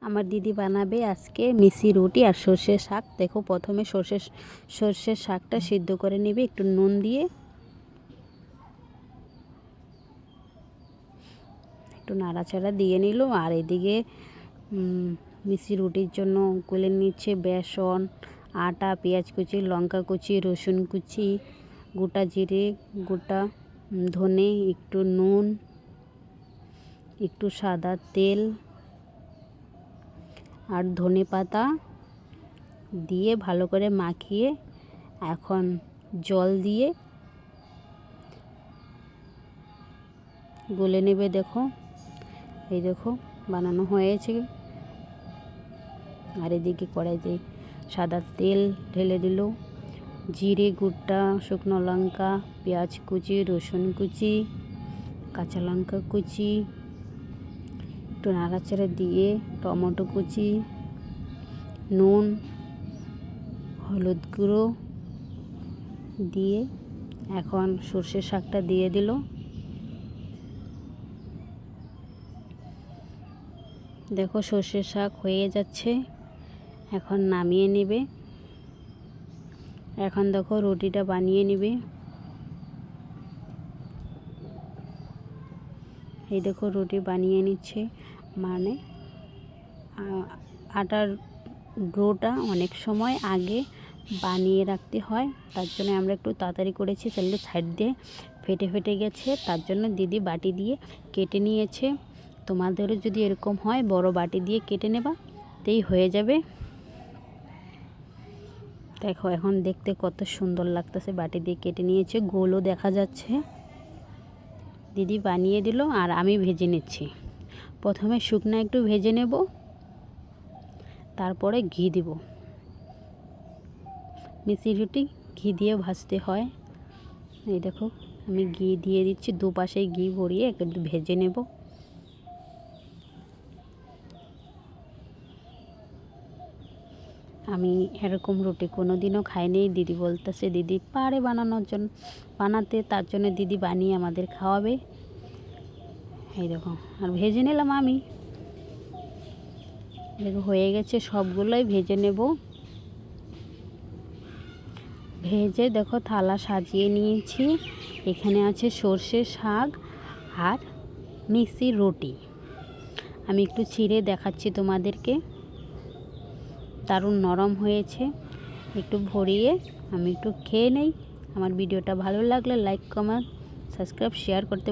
আমার দিদি বানাবে আজকে মিষ্টি রুটি আর সর্ষের শাক। দেখো প্রথমে সর্ষের শাকটা সিদ্ধ করে নেবে একটু নুন দিয়ে, একটু নাড়াচাড়া দিয়ে নিল। আর এদিকে মিষ্টি রুটির জন্য গুলে নিচ্ছে বেসন, আটা, পেঁয়াজ কুচি, লঙ্কা কুচি, রসুন কুচি, গোটা জিরে, গোটা ধনে, একটু নুন, একটু সাদা তেল আর ধনে পাতা দিয়ে ভালো করে মাখিয়ে এখন জল দিয়ে গুলে নেবে। দেখো এই দেখো বানানো হয়েছে। আর এদিকে কড়াইতে সাদা তেল ঢেলে দিল, জিরে, গোটা শুকনো লঙ্কা, পেঁয়াজ কুচি, রসুন কুচি, কাঁচা লঙ্কা কুচি, একটু নাড়াচাড়া দিয়ে টমেটো কুচি, নুন, হলুদ গুঁড়ো দিয়ে এখন সর্ষের শাকটা দিয়ে দিল। দেখো সর্ষের শাক হয়ে যাচ্ছে, এখন নামিয়ে নেবে। এখন দেখো রুটিটা বানিয়ে নেবে। এই দেখো রুটি বানিয়ে নিচ্ছে, মানে আটার ডোটা অনেক সময় আগে বানিয়ে রাখতে হয়, তার জন্য আমরা একটু তাড়াতাড়ি করেছি। তাহলে সাইড দিয়ে ফেটে গেছে, তার জন্য দিদি বাটি দিয়ে কেটে নিয়েছে। তোমাদেরও যদি এরকম হয় বড় বাটি দিয়ে কেটে নেবা, তেই হয়ে যাবে। দেখো এখন দেখতে কত সুন্দর লাগতেছে, বাটি দিয়ে কেটে নিয়েছে, গোলও দেখা যাচ্ছে। দিদি বানিয়ে দিল আর আমি ভেজে নিচ্ছি। প্রথমে শুকনো একটু ভেজে নেব, তারপরে ঘি দিব। মিষ্টি রুটি ঘি দিয়ে ভাজতে হয়। এই দেখো আমি ঘি দিয়ে দিচ্ছি, দুপাশেই ঘি ভরিয়ে একটু ভেজে নেব। আমি এরকম রুটি কোনো দিনও খাইনি। দিদি বলতেছে দিদি পারে বানাতে, তার জন্য দিদি বানিয়ে আমাদের খাওয়াবে। এই দেখো আর ভেজে নিলাম আমি। দেখো হয়ে গেছে, সবগুলোই ভেজে নেব। ভেজে দেখো থালা সাজিয়ে নিয়েছি। এখানে আছে সর্ষের শাক আর মিষ্টি রুটি। আমি একটু ছিঁড়ে দেখাচ্ছি তোমাদেরকে, দারুণ নরম হয়েছে। একটু ভরিয়ে আমি একটু খেয়ে নেই। আমার ভিডিওটা ভালো লাগলে লাইক, কমেন্ট, সাবস্ক্রাইব, শেয়ার করতে